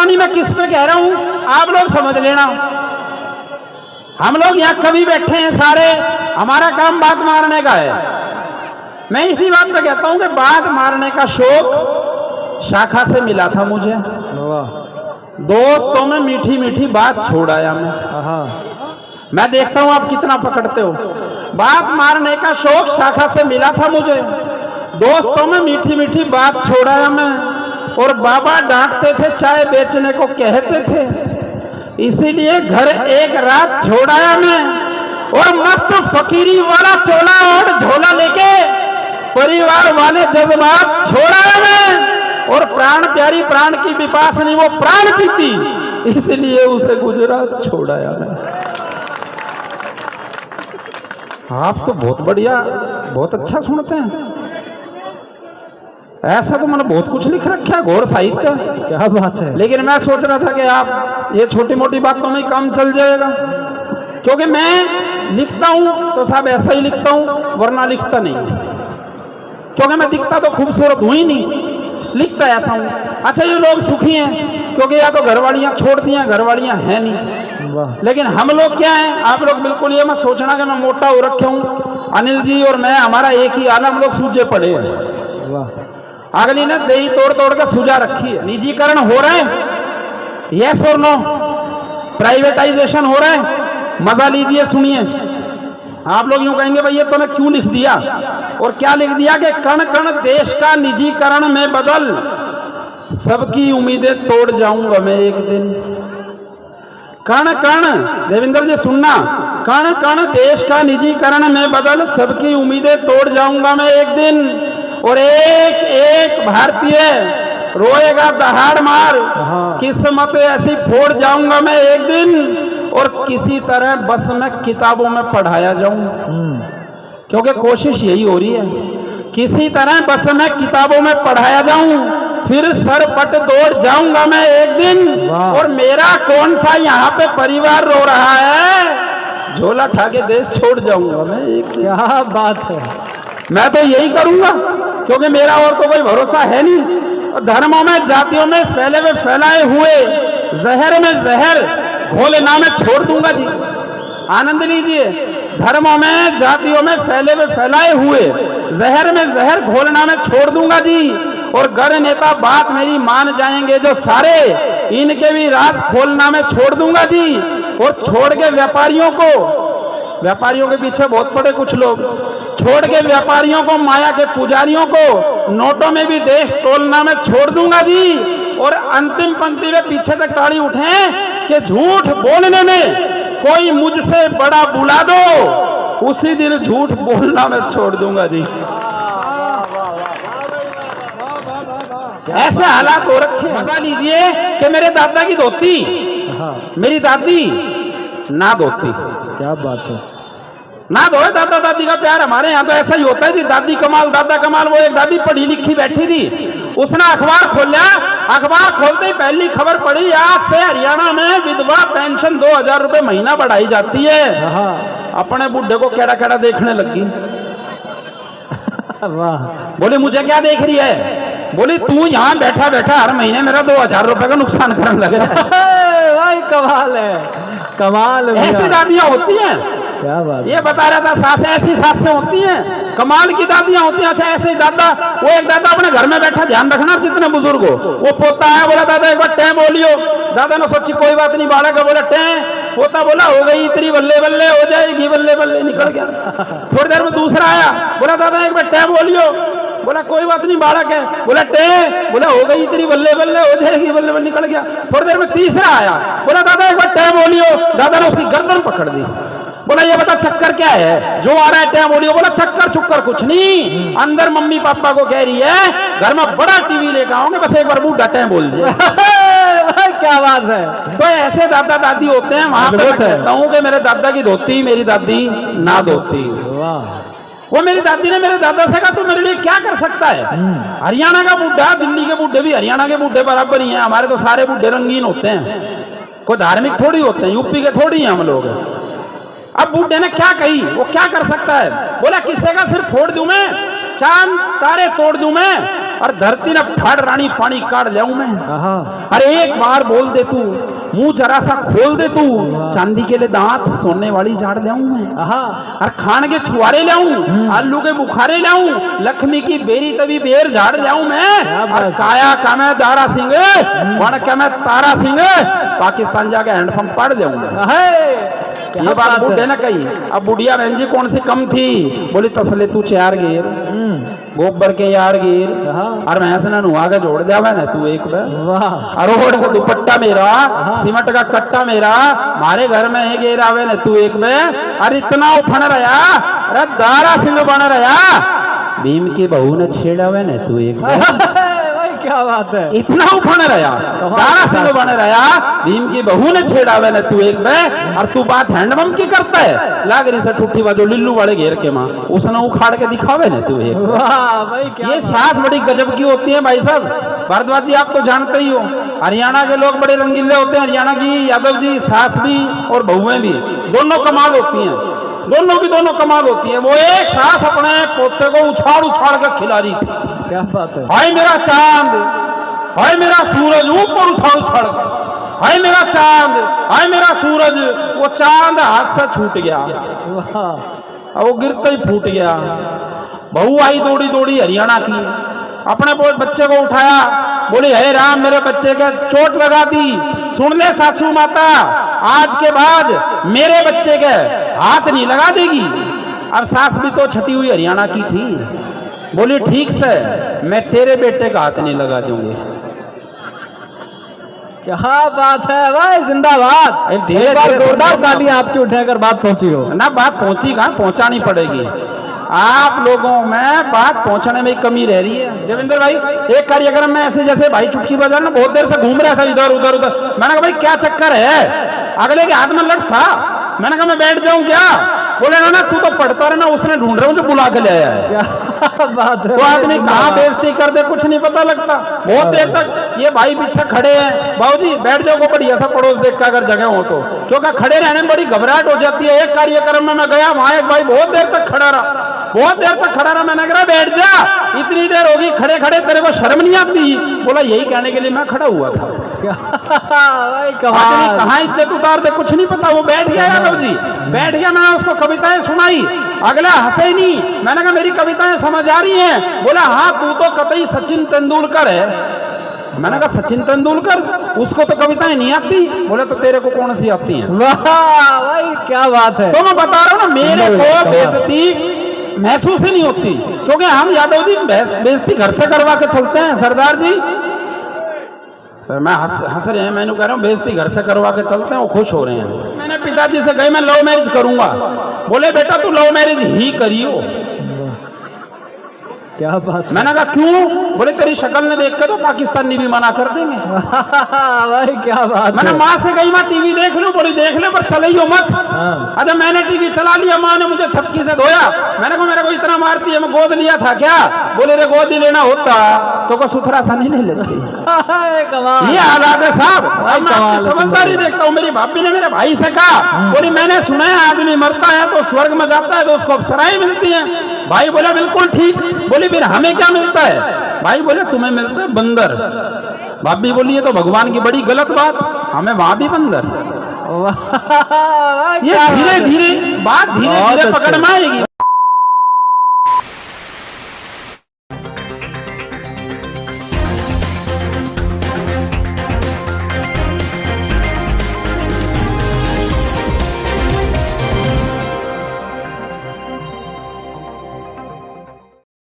पता नहीं मैं किस पे कह रहा हूं, आप लोग समझ लेना। हम लोग यहाँ कभी बैठे हैं सारे, हमारा काम बात मारने का है। मैं इसी बात पे कहता हूं कि बात मारने का शौक शाखा से मिला था मुझे। दोस्तों में मीठी मीठी बात छोड़ आया मैं देखता हूं आप कितना पकड़ते हो। बात मारने का शौक शाखा से मिला था मुझे, दोस्तों में मीठी मीठी बात छोड़ आया मैं। और बाबा डांटते थे, चाय बेचने को कहते थे, इसीलिए घर एक रात छोड़ आया मैं। और मस्त फकीरी वाला चोला और झोला लेके परिवार वाले जज्बात छोड़ आया मैं। और प्राण प्यारी प्राण की विपासनी वो प्राण पीती, इसलिए उसे गुजरात छोड़ आया मैं। आप तो बहुत बढ़िया, बहुत अच्छा सुनते हैं। ऐसा तो मैंने बहुत कुछ लिख रखा है, घोर साहित्य। क्या बात है। लेकिन मैं सोच रहा था कि आप ये छोटी मोटी बातों में काम चल जाएगा, क्योंकि मैं लिखता हूं तो साहब ऐसा ही लिखता हूं, वरना लिखता नहीं। क्योंकि मैं दिखता तो खूबसूरत हूं ही नहीं, लिखता ऐसा हूं। अच्छा, ये लोग सुखी हैं क्योंकि या तो घरवालियां छोड़ दी हैं, घरवालियां हैं नहीं। लेकिन हम लोग क्या हैं, आप लोग बिल्कुल ये मत सोचना कि मैं मोटा हो रखे हूं। अनिल जी और मैं, हमारा एक ही आलम, लोग सूझे पड़े हैं। अगली ने दही तोड़ तोड़ के सुझा रखी है। निजीकरण हो रहा है, यस और नो? प्राइवेटाइजेशन हो रहा है, मजा लीजिए, सुनिए। आप लोग यूं कहेंगे भाई ये तूने क्यों लिख दिया, और क्या लिख दिया कि कण कण देश का निजीकरण में बदल, सबकी उम्मीदें तोड़ जाऊंगा मैं एक दिन। कण कण, देवेंद्र जी सुनना, कण कण देश का निजीकरण में बदल, सबकी उम्मीदें तोड़ जाऊंगा मैं एक दिन। और एक एक भारतीय रोएगा दहाड़ मार, किस्मत ऐसी फोड़ जाऊंगा मैं एक दिन। और किसी तरह बस में किताबों में पढ़ाया जाऊं, क्योंकि कोशिश यही हो रही है, किसी तरह बस में किताबों में पढ़ाया जाऊं, फिर सर पट दौड़ जाऊंगा मैं एक दिन। और मेरा कौन सा यहाँ पे परिवार रो रहा है, झोला ठा के देश छोड़ जाऊंगा मैं एक। क्या बात है। मैं तो यही करूंगा, क्योंकि मेरा और तो कोई भरोसा है नहीं। धर्मों में जातियों में फैलाए हुए जहर में जहर घोलना मैं छोड़ दूंगा जी। आनंद लीजिए। धर्मों में जातियों में फैलाए हुए जहर में जहर घोलना मैं छोड़ दूंगा जी। और गण नेता बात मेरी मान जाएंगे जो सारे, इनके भी राज खोलना मैं छोड़ दूंगा जी। और छोड़ के व्यापारियों के पीछे बहुत पड़े कुछ लोग, छोड़ के व्यापारियों को, माया के पुजारियों को, नोटों में भी देश तोलना मैं छोड़ दूंगा जी। और अंतिम पंक्ति में पीछे तक ताड़ी उठे कि झूठ बोलने में कोई मुझसे बड़ा बुला दो, उसी दिन झूठ बोलना मैं छोड़ दूंगा जी। ऐसे हालात हो रखे। मजा लीजिए कि मेरे दादा की धोती, मेरी दादी ना धोती। क्या बात है। ना धोए दादा दादी का प्यार। हमारे यहाँ तो ऐसा ही होता है जी, दादी कमाल दादा कमाल। वो एक दादी पढ़ी लिखी बैठी थी, उसने अखबार खोला, अखबार खोलते ही पहली खबर पड़ी, आज से हरियाणा में विधवा पेंशन 2000 रुपए महीना बढ़ाई जाती है। अपने बुढ़े को केड़ा केड़ा देखने लगी। बोली मुझे क्या देख रही है? बोली तू यहाँ बैठा बैठा हर महीने मेरा 2000 रुपए का नुकसान करने लगे। भाई कमाल है, कमाल। ऐसी दादियां होती हैं। क्या बात। ये बता रहा था, सासें ऐसी सासें होती हैं, कमाल की दादियां होती हैं। अच्छा, ऐसे ही दादा, वो एक दादा अपने घर में बैठा, ध्यान रखना जितने बुजुर्ग हो, वो पोता है, बोला दादा एक बार टें बोलियो। दादा ने सोची कोई बात नहीं, बालक है, बोला टें। पोता बोला हो गई इतनी, बल्ले बल्ले हो जाएगी, बल्ले बल्ले, निकल गया। थोड़ी देर में दूसरा आया, बोला दादा एक बार टें बोलियो। बोला कोई बात नहीं, बालक है, बोला टें। बोला हो गई इतनी, बल्ले बल्ले हो जाएगी, बल्ले बल्ले, निकल गया। थोड़ी देर में तीसरा आया, बोला दादा एक बार टें बोलियो। दादा ने उसकी गर्दन पकड़ दी। बोला ये बता चक्कर क्या है जो आ रहा है, टें बोलियो। बोला चक्कर चुक्कर कुछ नहीं, अंदर मम्मी पापा को कह रही है घर में बड़ा टीवी लेकर आओगे, बस एक बार बूढ़ा टें बोल जाए। क्या बात है। तो ऐसे दादा दादी होते हैं। वहां पे कहता हूँ कि मेरे दादा की धोती मेरी दादी ना धोती। वो मेरी दादी ने मेरे दादा से कहा तू मेरे लिए क्या कर सकता है? हरियाणा का बूढ़ा, दिल्ली के बूढ़े भी हरियाणा के बूढ़े बराबर ही हैं। हमारे तो सारे बूढ़े रंगीन होते हैं, कोई धार्मिक थोड़ी होते हैं, यूपी के थोड़ी हैं हम लोग। अब बूढ़े ने क्या कही, वो क्या कर सकता है? बोला किससे का सिर फोड़ दूं मैं, चांद तारे तोड़ दूं मैं, और धरती ने फाड़ रानी पानी काट जाऊं मैं। अरे एक बार बोल दे तू, मुंह जरा सा खोल दे तू, चांदी के लिए दांत सोने वाली झाड़ लाऊं मैं। और खान के छुआरे लाऊं, आलू के बुखारे लाऊं, लक्ष्मी की बेरी तभी बेर झाड़ लाऊं मैं। और काया का मैं दारा सिंह, वन का मैं तारा सिंह, पाकिस्तान जाके हैंडपंप पड़ जाऊं मैं। ये बात बूढ़े ने कही। अब बुढ़िया बहन जी कौन सी कम थी, बोली तसले तू चार गिर गोबर के यार गिर, और भैंस ने नुआ के जोड़ दिया मैंने तू एक बार, रोड का दुपट्टा मेरा, सीमेंट का कट्टा मेरा, मारे घर में एक गिर आवे ने तू एक में। अरे इतना उफन रहा, अरे दारा सिंह बन रहा, भीम की बहू ने छेड़ावे ने तू एक में। क्या बात है, इतना उफन रहा, दारा सिंह बन रहा, भीम की बहू ने छेड़ावे ने तू एक में। और तू बात हैंडपंप की करता है, लाग रही से ठुठी बाजू लिल्लू वाले घेर के माँ, उसने उखाड़ के दिखावे ने तू एक। वाह भाई क्या ये सास बड़ी गजब की होती है भाई साहब। भारद्वाज जी आप तो जानते ही हो, हरियाणा के लोग बड़े रंगीले होते हैं। हरियाणा की यादव जी सास भी और बहुएं भी दोनों कमाल होती हैं, दोनों की दोनों कमाल होती है। वो एक सास अपने पोते को उछाड़ उछाड़ के खिला रही थी। क्या बात है, हाय मेरा चांद, हाय मेरा सूरज, ऊपर उछाड़ उछाड़ के, हाय मेरा चांद, हाय मेरा सूरज। वो चांद हाथ से छूट गया, वो गिरते ही फूट गया। बहू आई दौड़ी दौड़ी हरियाणा की, अपने बच्चे को उठाया, बोली हे राम मेरे बच्चे के चोट लगा दी, सुन ले सासू माता, आज के बाद मेरे बच्चे के हाथ नहीं लगा देगी। अब सास भी तो छठी हुई हरियाणा की थी, बोली ठीक से मैं तेरे बेटे का हाथ नहीं लगा दूंगी। क्या बात है भाई, जिंदाबाद। धीरे धीरे जोरदार ताली आपकी उठाकर बात पहुंची हो ना, बात पहुंची कहाँ, पहुंचानी पड़ेगी। आप लोगों में बात पहुंचाने में कमी रह रही है। देवेंद्र भाई एक कार्यक्रम में ऐसे जैसे भाई चुटकी बजा ना, बहुत देर से घूम रहा था इधर उधर उधर। मैंने कहा भाई क्या चक्कर है, अगले के हाथ में लट था। मैंने कहा मैं बैठ जाऊं क्या, बोले ना तू तो पढ़ता रहना, उसने ढूंढ रहा हूं जो बुला के ले आया है। बात है, तो आदमी कहाँ बेइज्जती कर दे कुछ नहीं पता लगता। बहुत देर तक ये भाई पीछे खड़े हैं, बाबूजी बैठ जाओ को बढ़िया सा पड़ोस देख का अगर जगह हो तो, क्योंकि खड़े रहने में बड़ी घबराहट हो जाती है। एक कार्यक्रम में मैं गया, वहां एक भाई बहुत देर तक खड़ा रहा, बहुत देर तक खड़ा रहा। मैंने कहा बैठ जा, इतनी देर होगी खड़े खड़े, तेरे को शर्म नहीं आती? बोला यही कहने के लिए मैं खड़ा हुआ था। कहाँ इज्जत उतार दे कुछ नहीं पता। वो बैठ गया यादव जी, बैठ गया, मैंने उसको कविताएं सुनाई, अगला हंसे ही नहीं। मैंने कहा मेरी कविताएं समझ आ रही हैं? बोला हाँ तू तो कतई सचिन तेंदुलकर है। मैंने कहा सचिन तेंदुलकर, उसको तो कविताएं नहीं आती। बोले तो तेरे को कौन सी आती हैं? वाह भाई क्या बात है। तो मैं बता रहा हूँ ना, मेरे को बेइज्जती महसूस ही नहीं होती, क्योंकि हम यादव जी बेइज्जती घर से करवा के चलते हैं सरदार जी। मैं हंस रहे हैं, मैंने कह रहा हूँ बेइज्जती घर से करवा के चलते हैं, वो खुश हो रहे हैं। मैंने पिताजी से कही मैं लव मैरिज करूंगा। बोले बेटा तू लव मैरिज ही करियो। क्या बात, मैंने कहा क्यों? बोले तेरी शक्ल ने देख के तो पाकिस्तानी भी मना कर देंगे। भाई क्या बात। मैंने माँ से कही माँ टीवी देख लूं, बोली देख ले पर चलियो मत। अच्छा मैंने टीवी चला लिया, माँ ने मुझे थपकी से धोया। मैंने कहा मेरे को इतना मारती है, मैं गोद लिया था क्या? बोले रे गोद ही लेना होता तो को सुथरा सा नहीं ले लेती। ये हालात है साहब। मैं समझदारी देखता हूँ। मेरी भाभी ने मेरे भाई से कहा, बोली मैंने सुना है आदमी मरता है तो स्वर्ग में जाता है तो उसको अप्सराएं मिलती हैं। भाई बोला बिल्कुल ठीक। बोली फिर हमें क्या मिलता है? भाई बोले तुम्हें मिलता है बंदर। भाभी बोली ये तो भगवान की बड़ी गलत बात, हमें वहां भी बंदर। ये धीरे धीरे बात धीरे धीरे पकड़ में आएगी।